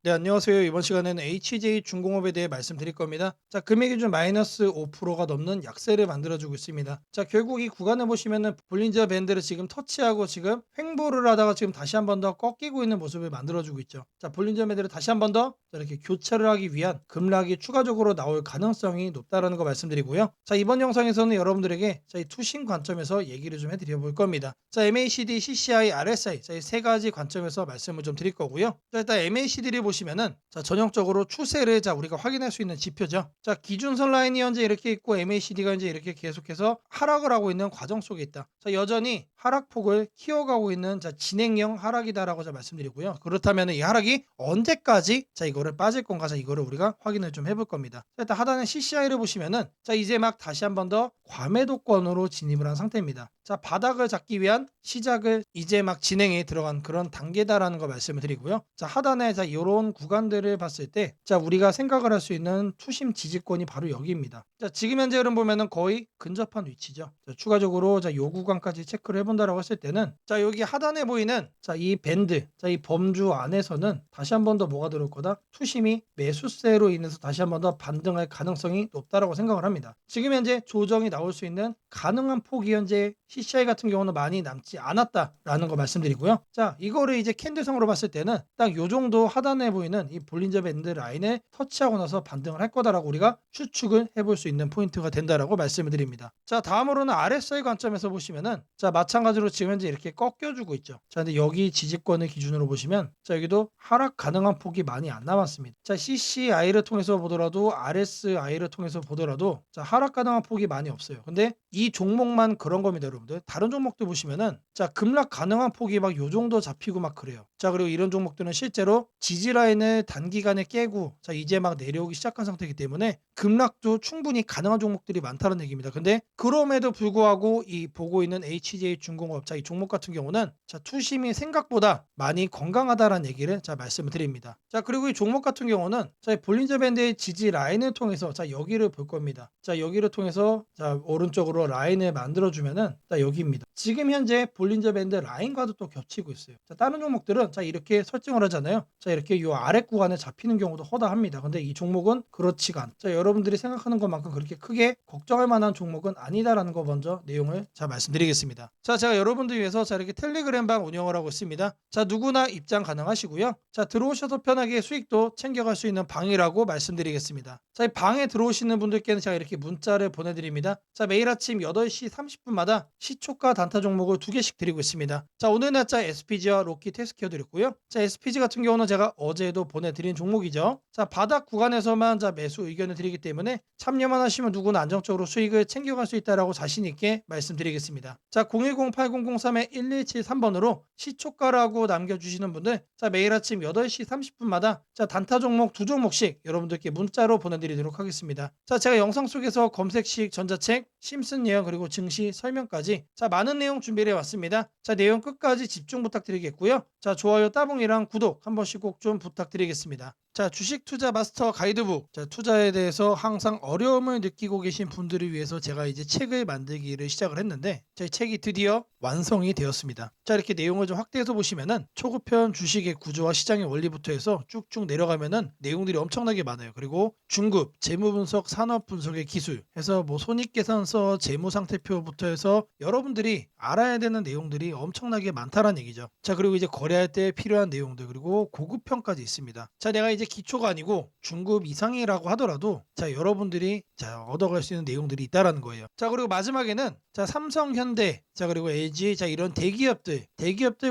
네, 안녕하세요. 이번 시간에는 HJ중공업에 대해 말씀드릴 겁니다. 자, 금액 기준 마이너스 5%가 넘는 약세를 만들어주고 있습니다. 자, 결국 이 구간을 보시면은 볼린저 밴드를 지금 터치하고 지금 횡보를 하다가 지금 다시 한 번 더 꺾이고 있는 모습을 만들어주고 있죠. 자, 볼린저 밴드를 다시 한 번 더 이렇게 교차를 하기 위한 급락이 추가적으로 나올 가능성이 높다라는 거 말씀드리고요. 자, 이번 영상에서는 여러분들에게 자, 이 투신 관점에서 얘기를 좀 해드려 볼 겁니다. 자, MACD, CCI, RSI 자, 이 세 가지 관점에서 말씀을 좀 드릴 거고요. 자, 일단 MACD를 보시면은 자, 전형적으로 추세를 자, 우리가 확인할 수 있는 지표죠. 자, 기준선 라인이 현재 이렇게 있고 MACD가 이제 이렇게 계속해서 하락을 하고 있는 과정 속에 있다. 자, 여전히 하락폭을 키워가고 있는 자, 진행형 하락이다라고 자 말씀드리고요. 그렇다면 이 하락이 언제까지 자, 이거를 빠질 건가 자, 이거를 우리가 확인을 좀 해볼 겁니다. 자, 일단 하단의 CCI를 보시면은 자, 이제 막 다시 한 번 더 과매도권으로 진입을 한 상태입니다. 자, 바닥을 잡기 위한 시작을 이제 막 진행에 들어간 그런 단계다라는 거 말씀을 드리고요. 자, 하단에 자, 이런 구간들을 봤을 때 자, 우리가 생각을 할 수 있는 투심 지지권이 바로 여기입니다. 자, 지금 현재 흐름 보면은 거의 근접한 위치죠. 자, 추가적으로 자, 요 구간까지 체크를 해본다라고 했을 때는 자, 여기 하단에 보이는 자, 이 밴드, 자, 이 범주 안에서는 다시 한 번 더 뭐가 들어올 거다? 투심이 매수세로 인해서 다시 한 번 더 반등할 가능성이 높다라고 생각을 합니다. 지금 현재 조정이 나올 수 있는 가능한 폭이 현재 CCI 같은 경우는 많이 남지 않았다라는 거 말씀드리고요. 자, 이거를 이제 캔들성으로 봤을 때는 딱 요 정도 하단에 보이는 이 볼린저 밴드 라인을 터치하고 나서 반등을 할 거다라고 우리가 추측을 해볼 수 있는 포인트가 된다라고 말씀을 드립니다. 자, 다음으로는 RSI 관점에서 보시면은 자, 마찬가지로 지금 현재 이렇게 꺾여주고 있죠. 자, 근데 여기 지지권을 기준으로 보시면 자, 여기도 하락 가능한 폭이 많이 안 남았습니다. 자, CCI를 통해서 보더라도 RSI를 통해서 보더라도 자, 하락 가능한 폭이 많이 없어요. 근데 이 종목만 그런 겁니다, 여러분들. 다른 종목들 보시면은 자, 급락 가능한 폭이 막 요 정도 잡히고 막 그래요. 자, 그리고 이런 종목들은 실제로 지지 라인을 단기간에 깨고 자, 이제 막 내려오기 시작한 상태이기 때문에 급락도 충분히 가능한 종목들이 많다는 얘기입니다. 근데 그럼에도 불구하고 이 보고 있는 HJ중공업 자, 이 종목 같은 경우는 자, 투심이 생각보다 많이 건강하다라는 얘기를 자, 말씀을 드립니다. 자, 그리고 이 종목 같은 경우는 자, 볼린저 밴드의 지지 라인을 통해서 자, 여기를 볼 겁니다. 자, 여기를 통해서 자, 오른쪽으로 라인을 만들어 주면은 자, 여기입니다. 지금 현재 볼린저 밴드 라인과도 또 겹치고 있어요. 자, 다른 종목들은 자, 이렇게 설정을 하잖아요. 자, 이렇게 요 아래 구간에 잡히는 경우도 허다합니다. 근데 이 종목은 그렇지가 않. 자, 여러분들이 생각하는 것만큼 그렇게 크게 걱정할 만한 종목은 아니다라는 거 먼저 내용을 자, 말씀드리겠습니다. 자, 제가 여러분들 위해서 자, 이렇게 텔레그램방 운영을 하고 있습니다. 자, 누구나 입장 가능하시고요. 자, 들어오셔서 편하게 수익도 챙겨갈 수 있는 방이라고 말씀드리겠습니다. 자, 이 방에 들어오시는 분들께는 제가 이렇게 문자를 보내드립니다. 자, 매일 아침 8시 30분마다 시초가 단타 종목을 2개씩 드리고 있습니다. 자, 오늘 날짜 SPG와 로키 테스트케어 드렸고요. 자, SPG 같은 경우는 제가 어제도 보내드린 종목이죠. 자, 바닥 구간에서만 자, 매수 의견을 드리기 때문에 참여만 하시면 누구나 안정적으로 수익을 챙겨갈 수 있다라고 자신 있게 말씀드리겠습니다. 자, 010-8003-1173번으로 시초가라고 남겨주시는 분들 자, 매일 아침 8시 30분마다 자, 단타 종목 2종목씩 여러분들께 문자로 보내드리도록 하겠습니다. 자, 제가 영상 속에서 검색식 전자책, 심슨 예언 그리고 증시 설명까지 자, 많은 내용 준비해 왔습니다. 자, 내용 끝까지 집중 부탁드리겠고요. 자, 좋아요 따봉이랑 구독 한 번씩 꼭 좀 부탁드리겠습니다. 자, 주식 투자 마스터 가이드북. 자, 투자에 대해서 항상 어려움을 느끼고 계신 분들을 위해서 제가 이제 책을 만들기를 시작을 했는데 제 책이 드디어 완성이 되었습니다. 자, 이렇게 내용을 좀 확대해서 보시면은 초급편 주식의 구조와 시장의 원리부터 해서 쭉쭉 내려가면은 내용들이 엄청나게 많아요. 그리고 중급, 재무 분석, 산업 분석의 기술 해서 뭐 손익계산서, 재무 상태표부터 해서 여러분들이 알아야 되는 내용들이 엄청나게 많다라는 얘기죠. 자, 그리고 이제 거래할 때 필요한 내용들 그리고 고급편까지 있습니다. 자, 내가 이제 기초가 아니고 중급 이상이라고 하더라도 자, 여러분들이 자, 얻어갈 수 있는 내용들이 있다라는 거예요. 자, 그리고 마지막에는 자, 삼성, 현대, 자, 그리고 LG 자, 이런 대기업들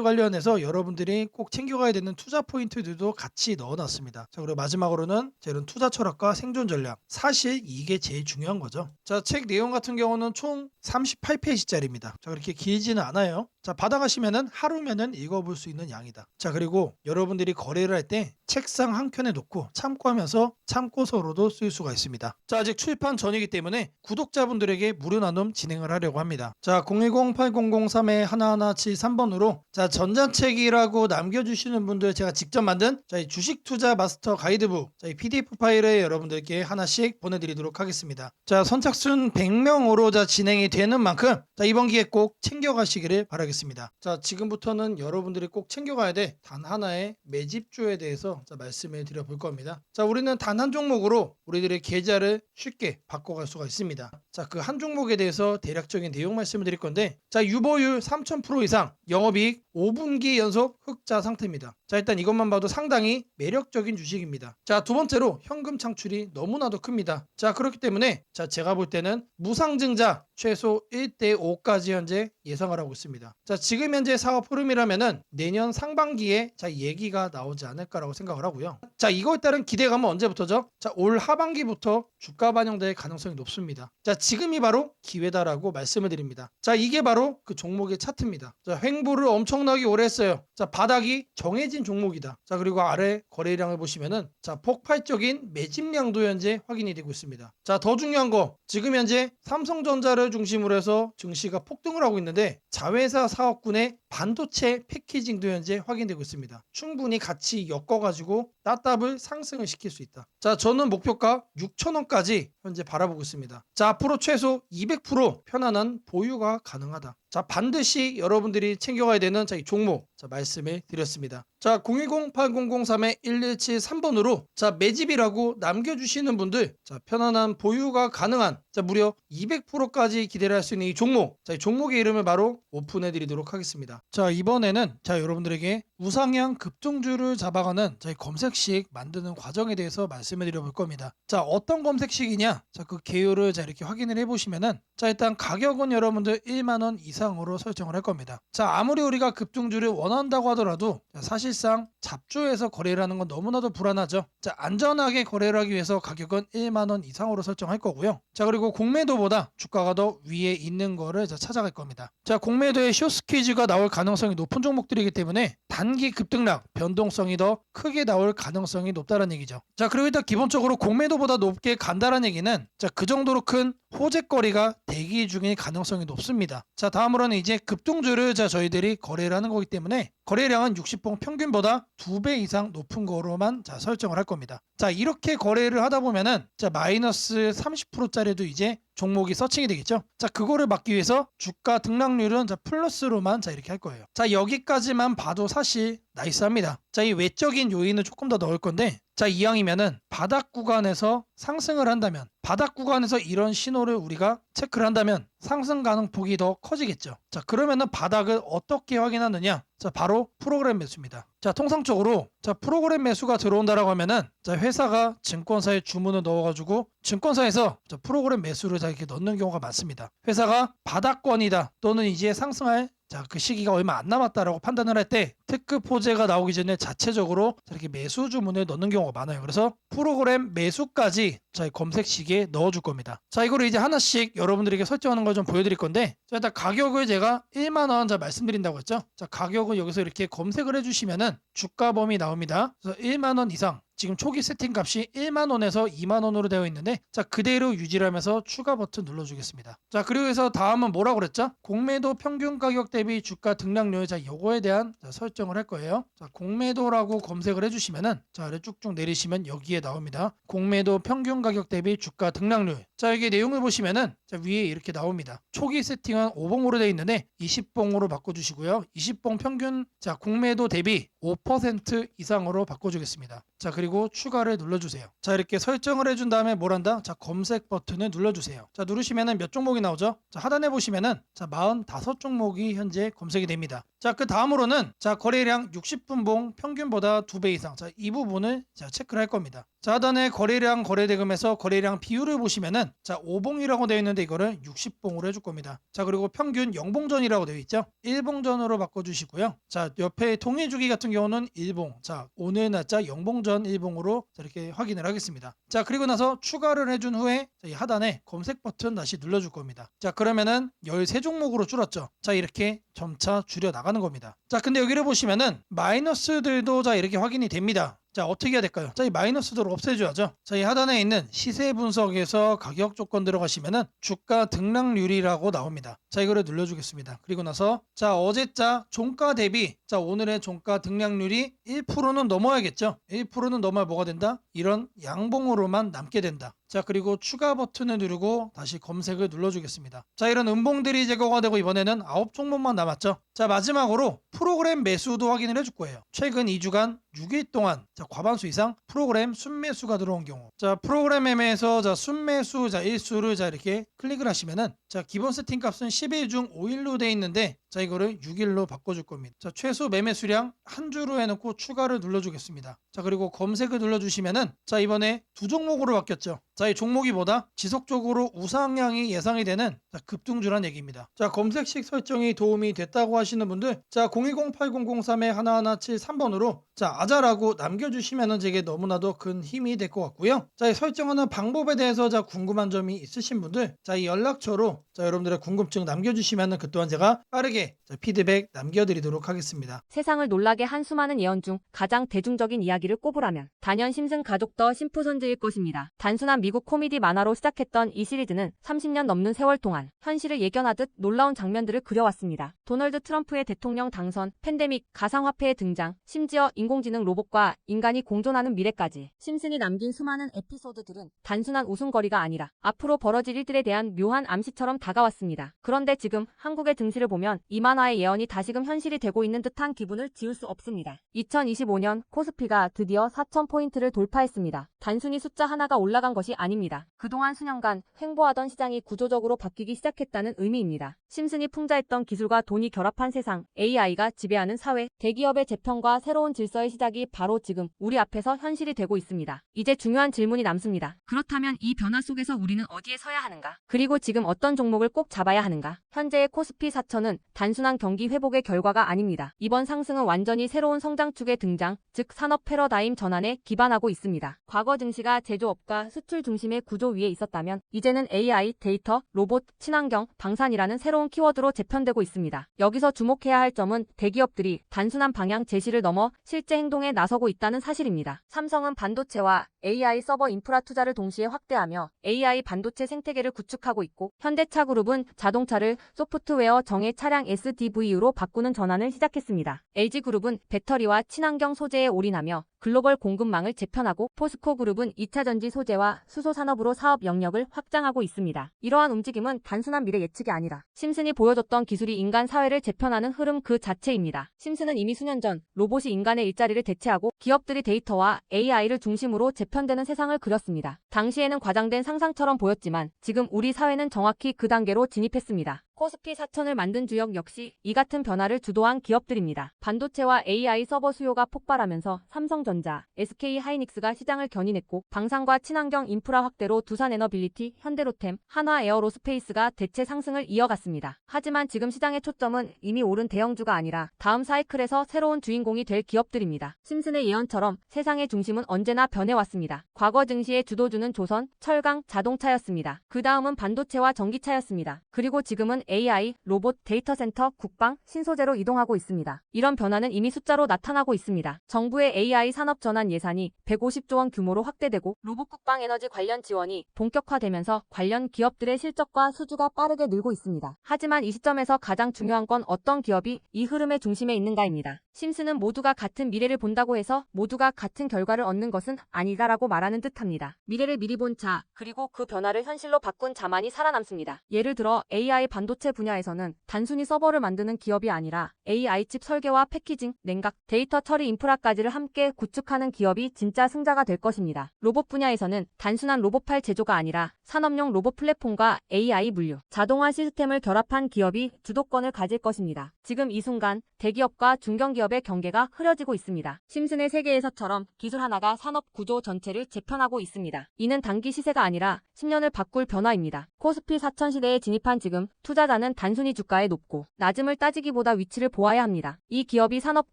관련해서 여러분들이 꼭 챙겨가야 되는 투자 포인트들도 같이 넣어놨습니다. 자, 그리고 마지막으로는 자, 이런 투자 철학과 생존 전략. 사실 이게 제일 중요한 거죠. 자, 책 내용 같은 경우는 총 38페이지짜리입니다. 자, 그렇게 길지는 않아요. 자, 받아가시면은 하루면은 읽어볼 수 있는 양이다. 자, 그리고 여러분들이 거래를 할 때 책상 한 켠에 놓고 참고하면서 참고서로도 쓸 수가 있습니다. 자, 아직 출판 전이기 때문에 구독자분들에게 무료 나눔 진행을 하려고 합니다. 자, 010-8003-1173번으로 자, 전자책이라고 남겨주시는 분들 제가 직접 만든 자, 이 주식 투자 마스터 가이드북 자, 이 PDF 파일을 여러분들께 하나씩 보내드리도록 하겠습니다. 자, 선착순 100명으로 자, 진행이 되는 만큼 자, 이번 기회 꼭 챙겨가시기를 바라겠습니다. 자, 지금부터는 여러분들이 꼭 챙겨 챙겨가야 돼 단 하나의 매집주에 대해서 자, 말씀을 드려볼 겁니다. 자, 우리는 단 한 종목으로 우리들의 계좌를 쉽게 바꿔갈 수가 있습니다. 자, 그 한 종목에 대해서 대략적인 내용 말씀을 드릴 건데, 자, 유보율 3000% 이상, 영업이익 5분기 연속 흑자 상태입니다. 자, 일단 이것만 봐도 상당히 매력적인 주식입니다. 자, 두 번째로 현금 창출이 너무나도 큽니다. 자, 그렇기 때문에 자, 제가 볼 때는 무상증자 최소 1대5까지 현재 예상을 하고 있습니다. 자, 지금 현재 사업 흐름이라면은 내년 상반기에 자, 얘기가 나오지 않을까라고 생각을 하고요. 자, 이거에 따른 기대감은 언제부터죠? 자, 올 하반기부터 주가 반영될 가능성이 높습니다. 자, 지금이 바로 기회다라고 말씀을 드립니다. 자, 이게 바로 그 종목의 차트입니다. 자, 횡보를 엄청나게 오래 했어요. 자, 바닥이 정해진 종목이다. 자, 그리고 아래 거래량을 보시면은 자, 폭발적인 매집량도 현재 확인이 되고 있습니다. 자, 더 중요한 거, 지금 현재 삼성전자를 중심으로 해서 증시가 폭등을 하고 있는데 자회사 사업군의 반도체 패키징도 현재 확인되고 있습니다. 충분히 같이 엮어가지고 따답을 상승을 시킬 수 있다. 자, 저는 목표가 6,000원까지 현재 바라보고 있습니다. 자, 앞으로 최소 200% 편안한 보유가 가능하다. 자, 반드시 여러분들이 챙겨가야 되는 자, 이 종목 자, 말씀을 드렸습니다. 자, 010-8003-1173번으로 자, 매집이라고 남겨주시는 분들 자, 편안한 보유가 가능한 자, 무려 200%까지 기대를 할 수 있는 이 종목, 자, 이 종목의 이름을 바로 오픈해 드리도록 하겠습니다. 자, 이번에는 자, 여러분들에게 우상향 급등주를 잡아가는 자, 이 검색식 만드는 과정에 대해서 말씀을 드려볼 겁니다. 자, 어떤 검색식이냐? 자, 그 개요를 자, 이렇게 확인을 해보시면은 자, 일단 가격은 여러분들 1만원 이상으로 설정을 할 겁니다. 자, 아무리 우리가 급등주를 원한다고 하더라도 자, 사실상 잡주에서 거래를 하는 건 너무나도 불안하죠. 자, 안전하게 거래를 하기 위해서 가격은 1만원 이상으로 설정할 거고요. 자, 그리고 공매도보다 주가가 더 위에 있는 거를 자, 찾아갈 겁니다. 자, 공매도에 숏스퀴즈가 나올 가능성이 높은 종목들이기 때문에 단기 급등락 변동성이 더 크게 나올 가능성이 높다는 얘기죠. 자, 그리고 일단 기본적으로 공매도보다 높게 간다는 얘기는 자, 그 정도로 큰 호재거리가 대기 중일 가능성이 높습니다. 자, 다음으로는 이제 급등주를 자, 저희들이 거래를 하는 거기 때문에 거래량은 60봉 평균보다 2배 이상 높은 거로만 자, 설정을 할 겁니다. 자, 이렇게 거래를 하다 보면은 자, 마이너스 30%짜리도 이제 종목이 서칭이 되겠죠. 자, 그거를 막기 위해서 주가 등락률은 자, 플러스로만 자, 이렇게 할 거예요. 자, 여기까지만 봐도 사실 나이스합니다. 자, 이 외적인 요인을 조금 더 넣을 건데 자, 이왕이면은 바닥 구간에서 상승을 한다면 바닥 구간에서 이런 신호를 우리가 체크를 한다면 상승 가능폭이 더 커지겠죠. 자, 그러면은 바닥을 어떻게 확인하느냐? 자, 바로 프로그램 매수입니다. 자, 통상적으로 자, 프로그램 매수가 들어온다라고 하면은 자, 회사가 증권사에 주문을 넣어가지고 증권사에서 자, 프로그램 매수를 자, 이렇게 넣는 경우가 많습니다. 회사가 바닥권이다 또는 이제 상승할 자, 그 시기가 얼마 안 남았다라고 판단을 할 때 특급 호재가 나오기 전에 자체적으로 이렇게 매수 주문을 넣는 경우가 많아요. 그래서 프로그램 매수까지 자, 검색식에 넣어줄 겁니다. 자, 이거를 이제 하나씩 여러분들에게 설정하는 걸 좀 보여드릴 건데 자, 일단 가격을 제가 1만원 자, 말씀드린다고 했죠. 자, 가격을 여기서 이렇게 검색을 해주시면은 주가 범위 나옵니다. 그래서 1만원 이상 지금 초기 세팅 값이 1만원에서 2만원으로 되어 있는데 자, 그대로 유지를 하면서 추가 버튼 눌러주겠습니다. 자, 그리고 해서 다음은 뭐라고 그랬죠? 공매도 평균 가격 대비 주가 등락률 자, 요거에 대한 자, 설정을 할 거예요. 자, 공매도라고 검색을 해주시면은 자, 아래 쭉쭉 내리시면 여기에 나옵니다. 공매도 평균 가격 대비 주가 등락률. 자, 여기 내용을 보시면은 자, 위에 이렇게 나옵니다. 초기 세팅은 5봉으로 되어 있는데 20봉으로 바꿔주시고요. 20봉 평균 자, 공매도 대비 5% 이상으로 바꿔주겠습니다. 자, 그리고 추가를 눌러주세요. 자, 이렇게 설정을 해준 다음에 뭘 한다? 자, 검색 버튼을 눌러주세요. 자, 누르시면은 몇 종목이 나오죠? 자, 하단에 보시면은 자, 45종목이 현재 검색이 됩니다. 자, 그 다음으로는 자, 거래량 60분봉 평균보다 2배 이상. 자, 이 부분을 자, 체크를 할 겁니다. 자, 하단에 거래량 거래대금에서 거래량 비율을 보시면은 자, 5봉이라고 되어 있는데 이거를 60봉으로 해줄 겁니다. 자, 그리고 평균 0봉전이라고 되어 있죠. 1봉전으로 바꿔주시고요. 자, 옆에 통일주기 같은 경우는 1봉. 자, 오늘 날짜 0봉전 1봉으로 이렇게 확인을 하겠습니다. 자, 그리고 나서 추가를 해준 후에 자, 이 하단에 검색 버튼 다시 눌러줄 겁니다. 자, 그러면은 13종목으로 줄었죠. 자, 이렇게 점차 줄여 나가는 겁니다. 자, 근데 여기를 보시면은 마이너스들도 자, 이렇게 확인이 됩니다. 자, 어떻게 해야 될까요? 자, 이 마이너스들을 없애줘야죠. 자, 이 하단에 있는 시세 분석에서 가격 조건 들어가시면은 주가 등락률이라고 나옵니다. 자, 이거를 눌러주겠습니다. 그리고 나서 자, 어제자 종가 대비 자, 오늘의 종가 등락률이 1%는 넘어야겠죠. 1%는 넘어야 뭐가 된다? 이런 양봉으로만 남게 된다. 자, 그리고 추가 버튼을 누르고 다시 검색을 눌러주겠습니다. 자, 이런 음봉들이 제거가 되고 이번에는 9종목만 남았죠. 자, 마지막으로 프로그램 매수도 확인을 해줄 거예요. 최근 2주간 6일 동안 자, 과반수 이상 프로그램 순매수가 들어온 경우, 자, 프로그램 매매에서 자, 순매수 자, 일수를 자, 이렇게 클릭을 하시면은 자, 기본 세팅 값은 10일 중 5일로 돼 있는데 자, 이거를 6일로 바꿔줄 겁니다. 자, 최소 매매 수량 한 주로 해놓고 추가를 눌러주겠습니다. 자, 그리고 검색을 눌러주시면은 자, 이번에 두 종목으로 바뀌었죠. 자, 이 종목이 보다 지속적으로 우상향이 예상이 되는 자, 급등주란 얘기입니다. 자, 검색식 설정이 도움이 됐다고 하시는 분들, 자, 010-8003-1173번으로 자, 아자라고 남겨주시면은 제게 너무나도 큰 힘이 될 것 같고요. 자, 이 설정하는 방법에 대해서 자, 궁금한 점이 있으신 분들, 자, 이 연락처로 자, 여러분들의 궁금증 남겨주시면은 그 또한 제가 빠르게 자, 피드백 남겨드리도록 하겠습니다. 세상을 놀라게 한 수많은 예언 중 가장 대중적인 이야기를 꼽으라면 단연 심슨 가족 더 심프손즈일 것입니다. 단순한 미국 코미디 만화로 시작했던 이 시리즈는 30년 넘는 세월 동안 현실을 예견하듯 놀라운 장면들을 그려왔습니다. 도널드 트럼프의 대통령 당선, 팬데믹, 가상화폐의 등장, 심지어 인공지능 로봇과 인간이 공존하는 미래까지 심슨이 남긴 수많은 에피소드들은 단순한 웃음거리가 아니라 앞으로 벌어질 일들에 대한 묘한 암시처럼 다가왔습니다. 그런데 지금 한국의 등실을 보면 이 만화의 예언이 다시금 현실이 되고 있는 듯한 기분을 지울 수 없습니다. 2025년 코스피가 드디어 4,000포인트를 돌파했습니다. 단순히 숫자 하나가 올라간 것이 아닙니다. 그동안 수년간 횡보하던 시장이 구조적으로 바뀌기 시작했다는 의미입니다. 심슨이 풍자했던 기술과 돈이 결합한 세상, AI가 지배하는 사회, 대기업의 재편과 새로운 질서의 시작이 바로 지금 우리 앞에서 현실이 되고 있습니다. 이제 중요한 질문이 남습니다. 그렇다면 이 변화 속에서 우리는 어디에 서야 하는가? 그리고 지금 어떤 종목을 꼭 잡아야 하는가? 현재의 코스피 4천은 단순한 경기 회복의 결과가 아닙니다. 이번 상승은 완전히 새로운 성장축의 등장, 즉 산업 패러다임 전환에 기반하고 있습니다. 과거 증시가 제조업과 수출 중심의 구조 위에 있었다면 이제는 AI, 데이터, 로봇, 친환경, 방산이라는 새로운 키워드로 재편되고 있습니다. 여기서 주목해야 할 점은 대기업들이 단순한 방향 제시를 넘어 실제 행동에 나서고 있다는 사실입니다. 삼성은 반도체와 AI 서버 인프라 투자를 동시에 확대하며 AI 반도체 생태계를 구축하고 있고, 현대차 그룹은 자동차를 소프트웨어 정예 차량 SDV로 바꾸는 전환을 시작했습니다. LG그룹은 배터리와 친환경 소재에 올인하며 글로벌 공급망을 재편하고, 포스코그룹은 2차전지 소재와 수소 산업으로 사업 영역을 확장하고 있습니다. 이러한 움직임은 단순한 미래 예측이 아니라 심슨이 보여줬던 기술이 인간 사회를 재편하는 흐름 그 자체입니다. 심슨은 이미 수년 전 로봇이 인간의 일자리를 대체하고 기업들이 데이터와 AI를 중심으로 재편되는 세상을 그렸습니다. 당시에는 과장된 상상처럼 보였지만 지금 우리 사회는 정확히 그 단계로 진입했습니다. 코스피 4천을 만든 주역 역시 이 같은 변화를 주도한 기업들입니다. 반도체와 AI 서버 수요가 폭발하면서 삼성전자, SK하이닉스가 시장을 견인했고, 방산과 친환경 인프라 확대로 두산에너빌리티, 현대로템, 한화에어로스페이스가 대체 상승을 이어갔습니다. 하지만 지금 시장의 초점은 이미 오른 대형주가 아니라 다음 사이클에서 새로운 주인공이 될 기업들입니다. 심슨의 예언처럼 세상의 중심은 언제나 변해왔습니다. 과거 증시의 주도주는 조선, 철강, 자동차였습니다. 그 다음은 반도체와 전기차였습니다. 그리고 지금은 AI, 로봇, 데이터 센터, 국방, 신소재로 이동하고 있습니다. 이런 변화는 이미 숫자로 나타나고 있습니다. 정부의 AI 산업 전환 예산이 150조 원 규모로 확대되고, 로봇 국방 에너지 관련 지원이 본격화되면서 관련 기업들의 실적과 수주가 빠르게 늘고 있습니다. 하지만 이 시점에서 가장 중요한 건 어떤 기업이 이 흐름의 중심에 있는가입니다. 심슨은 모두가 같은 미래를 본다고 해서 모두가 같은 결과를 얻는 것은 아니다라고 말하는 듯합니다. 미래를 미리 본 자, 그리고 그 변화를 현실로 바꾼 자만이 살아남습니다. 예를 들어 AI 반도체 분야에서는 단순히 서버를 만드는 기업이 아니라 AI 칩 설계와 패키징, 냉각, 데이터 처리 인프라까지를 함께 구축하는 기업이 진짜 승자가 될 것입니다. 로봇 분야에서는 단순한 로봇팔 제조가 아니라 산업용 로봇 플랫폼과 AI 물류, 자동화 시스템을 결합한 기업이 주도권을 가질 것입니다. 지금 이 순간 대기업과 중견기업의 경계가 흐려지고 있습니다. 심슨의 세계에서처럼 기술 하나가 산업 구조 전체를 재편하고 있습니다. 이는 단기 시세가 아니라 10년을 바꿀 변화입니다. 코스피 4천 시대에 진입한 지금 투자자는 단순히 주가의 높고 낮음을 따지기보다 위치를 보아야 합니다. 이 기업이 산업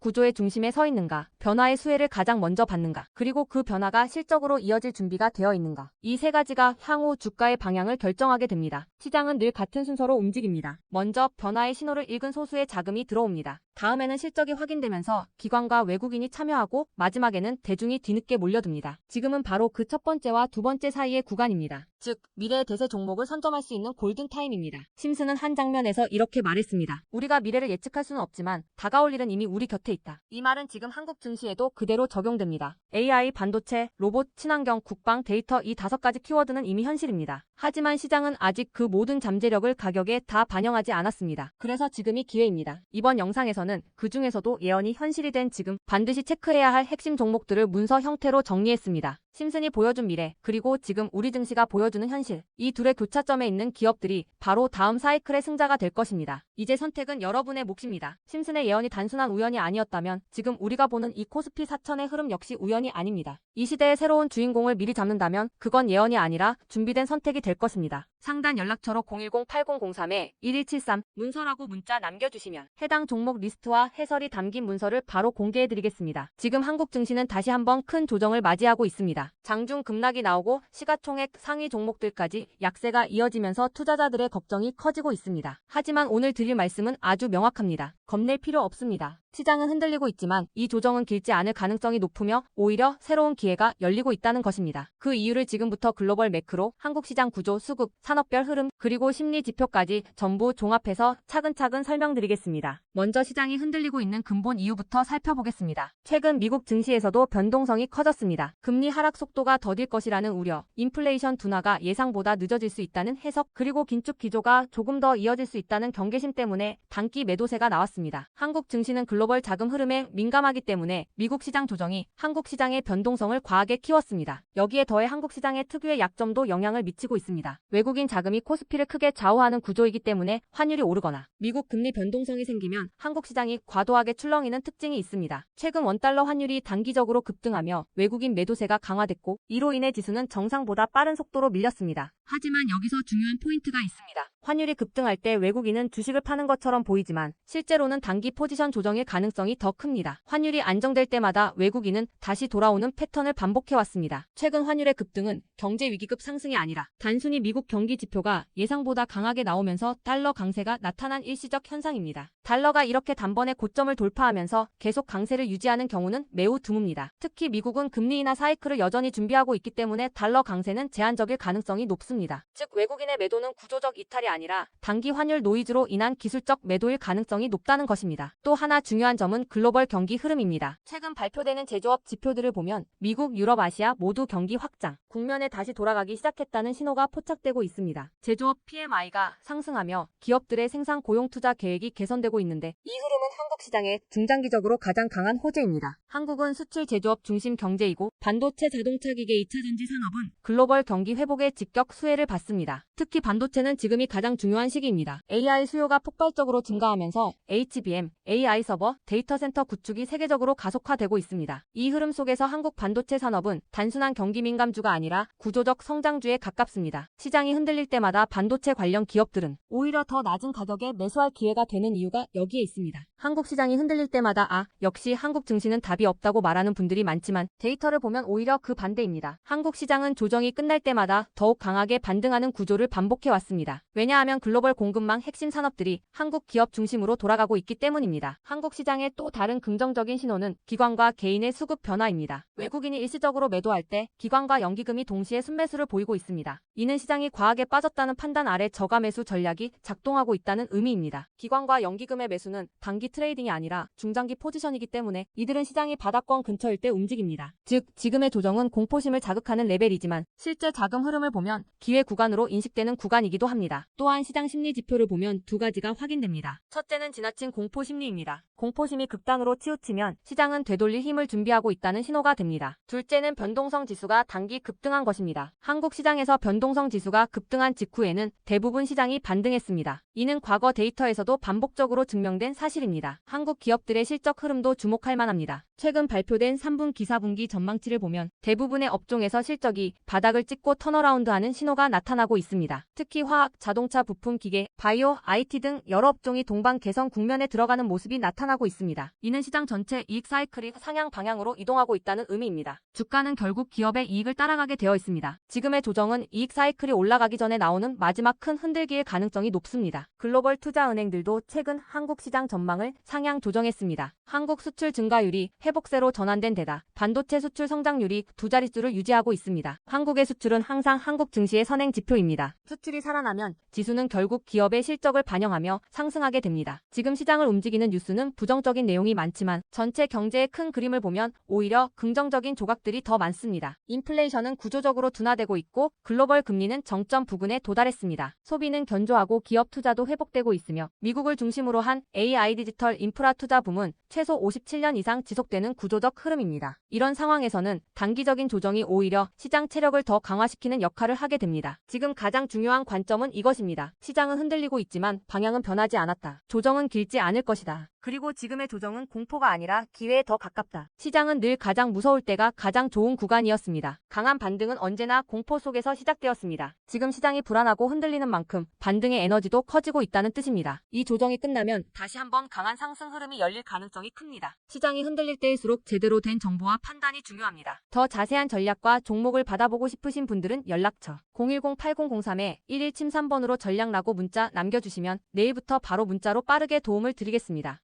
구조의 중심에 서 있는가, 변화의 수혜를 가장 먼저 받는가, 그리고 그 변화가 실적으로 이어질 준비가 되어 있는가. 이 세 가지가 향후 주가의 방향을 결정하게 됩니다. 시장은 늘 같은 순서로 움직입니다. 먼저 변화의 신호를 읽은 소수의 자금이 들어옵니다. 다음에는 실적이 확인되면서 기관과 외국인이 참여하고, 마지막에는 대중이 뒤늦게 몰려듭니다. 지금은 바로 그 첫 번째와 두 번째 사이의 구간입니다. 즉, 미래의 대세 종목을 선점할 수 있는 골든타임입니다. 심슨은 한 장면에서 이렇게 말했습니다. 우리가 미래를 예측할 수는 없지만 다가올 일은 이미 우리 곁에 있다. 이 말은 지금 한국 증시에도 그대로 적용됩니다. AI, 반도체, 로봇, 친환경, 국방, 데이터 이 5가지 키워드는 이미 현실입니다. 하지만 시장은 아직 그 모든 잠재력을 가격에 다 반영하지 않았습니다. 그래서 지금이 기회입니다. 이번 영상에서는 그 중에서도 예언이 현실이 된 지금 반드시 체크해야 할 핵심 종목들을 문서 형태로 정리했습니다. 심슨이 보여준 미래, 그리고 지금 우리 증시가 보여주는 현실. 이 둘의 교차점에 있는 기업들이 바로 다음 사이클의 승자가 될 것입니다. 이제 선택은 여러분의 몫입니다. 심슨의 예언이 단순한 우연이 아니었다면 지금 우리가 보는 이 코스피 4000의 흐름 역시 우연이 아닙니다. 이 시대의 새로운 주인공을 미리 잡는다면 그건 예언이 아니라 준비된 선택이 될 것입니다. 상단 연락처로 010-8003-1173 문서라고 문자 남겨주시면 해당 종목 리스트와 해설이 담긴 문서를 바로 공개해드리겠습니다. 지금 한국 증시는 다시 한번 큰 조정을 맞이하고 있습니다. 장중 급락이 나오고 시가총액 상위 종목들까지 약세가 이어지면서 투자자들의 걱정이 커지고 있습니다. 하지만 오늘 드릴 말씀은 아주 명확합니다. 겁낼 필요 없습니다. 시장은 흔들리고 있지만 이 조정은 길지 않을 가능성이 높으며 오히려 새로운 기회가 열리고 있다는 것입니다. 그 이유를 지금부터 글로벌 매크로, 한국시장 구조, 수급, 산업별 흐름, 그리고 심리 지표까지 전부 종합해서 차근차근 설명드리겠습니다. 먼저 시장이 흔들리고 있는 근본 이유부터 살펴보겠습니다. 최근 미국 증시에서도 변동성이 커졌습니다. 금리 하락 속도가 더딜 것이라는 우려, 인플레이션 둔화가 예상보다 늦어질 수 있다는 해석, 그리고 긴축 기조가 조금 더 이어질 수 있다는 경계심 때문에 단기 매도세가 나왔습니다. 한국 증시는 글로벌 자금 흐름에 민감하기 때문에 미국 시장 조정이 한국 시장의 변동성을 과하게 키웠습니다. 여기에 더해 한국 시장의 특유의 약점도 영향을 미치고 있습니다. 외국인 자금이 코스피를 크게 좌우하는 구조이기 때문에 환율이 오르거나 미국 금리 변동성이 생기면 한국 시장이 과도하게 출렁이는 특징이 있습니다. 최근 원달러 환율이 단기적으로 급등하며 외국인 매도세가 강화됐고 이로 인해 지수는 정상보다 빠른 속도로 밀렸습니다. 하지만 여기서 중요한 포인트가 있습니다. 환율이 급등할 때 외국인은 주식을 파는 것처럼 보이지만 실제로는 단기 포지션 조정일 가능성이 더 큽니다. 환율이 안정될 때마다 외국인은 다시 돌아오는 패턴을 반복해왔습니다. 최근 환율의 급등은 경제 위기급 상승이 아니라 단순히 미국 경기 지표가 예상보다 강하게 나오면서 달러 강세가 나타난 일시적 현상입니다. 달러가 이렇게 단번에 고점을 돌파하면서 계속 강세를 유지하는 경우는 매우 드뭅니다. 특히 미국은 금리 인하 사이클을 여전히 준비하고 있기 때문에 달러 강세는 제한적일 가능성이 높습니다. 즉 외국인의 매도는 구조적 이탈이 아니라 단기 환율 노이즈로 인한 기술적 매도일 가능성이 높다는 것입니다. 또 하나 중요한 점은 글로벌 경기 흐름입니다. 최근 발표되는 제조업 지표들을 보면 미국, 유럽, 아시아 모두 경기 확장, 국면에 다시 돌아가기 시작했다는 신호가 포착되고 있습니다. 제조업 PMI가 상승하며 기업들의 생산 고용 투자 계획이 개선되고 있는데 이 흐름은 한국 시장에 중장기적으로 가장 강한 호재입니다. 한국은 수출 제조업 중심 경제이고 반도체, 자동차 기계, 2차전지 산업은 글로벌 경기 회복의 직격 수혜를 받습니다. 특히 반도체는 지금이 가장 중요한 시기입니다. AI 수요가 폭발적으로 증가하면서 HBM, AI 서버, 데이터 센터 구축이 세계적으로 가속화되고 있습니다. 이 흐름 속에서 한국 반도체 산업은 단순한 경기 민감주가 아니라 구조적 성장주에 가깝습니다. 시장이 흔들릴 때마다 반도체 관련 기업들은 오히려 더 낮은 가격에 매수할 기회가 되는 이유가 여기에 있습니다. 한국 시장이 흔들릴 때마다 역시 한국 증시는 답이 없다고 말하는 분들이 많지만 데이터를 보면 오히려 그 반대입니다. 한국 시장은 조정이 끝날 때마다 더욱 강하게 반등하는 구조를 반복해왔습니다. 왜냐하면 글로벌 공급망 핵심 산업들이 한국 기업 중심으로 돌아가고 있기 때문입니다. 한국 시장의 또 다른 긍정적인 신호는 기관과 개인의 수급 변화입니다. 외국인이 일시적으로 매도할 때 기관과 연기금이 동시에 순매수를 보이고 있습니다. 이는 시장이 과하게 빠졌다는 판단 아래 저가 매수 전략이 작동하고 있다는 의미입니다. 기관과 연기금의 매수는 단기 트레이딩이 아니라 중장기 포지션이기 때문에 이들은 시장이 바닥권 근처일 때 움직입니다. 즉 지금의 조정은 공포심을 자극하는 레벨이지만 실제 자금 흐름을 보면 기회 구간으로 인식되는 구간이기도 합니다. 또한 시장 심리 지표를 보면 두 가지가 확인됩니다. 첫째는 지나친 공포 심리입니다. 공포심이 극단으로 치우치면 시장은 되돌릴 힘을 준비하고 있다는 신호가 됩니다. 둘째는 변동성 지수가 단기 급등한 것입니다. 한국 시장에서 변동성 지수가 급등한 직후에는 대부분 시장이 반등했습니다. 이는 과거 데이터에서도 반복적으로 증명된 사실입니다. 한국 기업들의 실적 흐름도 주목할 만합니다. 최근 발표된 3분기 4분기 전망치를 보면 대부분의 업종에서 실적이 바닥을 찍고 턴어라운드하는 신호가 나타나고 있습니다. 특히 화학, 자동차 부품, 기계, 바이오, IT 등 여러 업종이 동반 개선 국면에 들어가는 모습이 나타나고 상승하고 있습니다. 이는 시장 전체 이익 사이클이 상향 방향으로 이동하고 있다는 의미입니다. 주가는 결국 기업의 이익을 따라가게 되어 있습니다. 지금의 조정은 이익 사이클이 올라가기 전에 나오는 마지막 큰 흔들기의 가능성이 높습니다. 글로벌 투자은행들도 최근 한국 시장 전망을 상향 조정했습니다. 한국 수출 증가율이 회복세로 전환된 데다 반도체 수출 성장률이 두 자릿수를 유지하고 있습니다. 한국의 수출은 항상 한국 증시의 선행 지표입니다. 수출이 살아나면 지수는 결국 기업의 실적을 반영하며 상승하게 됩니다. 지금 시장을 움직이는 뉴스는 부정적인 내용이 많지만 전체 경제의 큰 그림을 보면 오히려 긍정적인 조각들이 더 많습니다. 인플레이션은 구조적으로 둔화되고 있고 글로벌 금리는 정점 부근에 도달했습니다. 소비는 견조하고 기업 투자도 회복되고 있으며 미국을 중심으로 한 AI 디지털 인프라 투자 붐은 최소 57년 이상 지속되는 구조적 흐름입니다. 이런 상황에서는 단기적인 조정이 오히려 시장 체력을 더 강화시키는 역할을 하게 됩니다. 지금 가장 중요한 관점은 이것입니다. 시장은 흔들리고 있지만 방향은 변하지 않았다. 조정은 길지 않을 것이다. 그리고 지금의 조정은 공포가 아니라 기회에 더 가깝다. 시장은 늘 가장 무서울 때가 가장 좋은 구간이었습니다. 강한 반등은 언제나 공포 속에서 시작되었습니다. 지금 시장이 불안하고 흔들리는 만큼 반등의 에너지도 커지고 있다는 뜻입니다. 이 조정이 끝나면 다시 한번 강한 상승 흐름이 열릴 가능성이 큽니다. 시장이 흔들릴 때일수록 제대로 된 정보와 판단이 중요합니다. 더 자세한 전략과 종목을 받아보고 싶으신 분들은 연락처 010-8003-1173번으로 전략 라고 문자 남겨주시면 내일부터 바로 문자로 빠르게 도움을 드리겠습니다.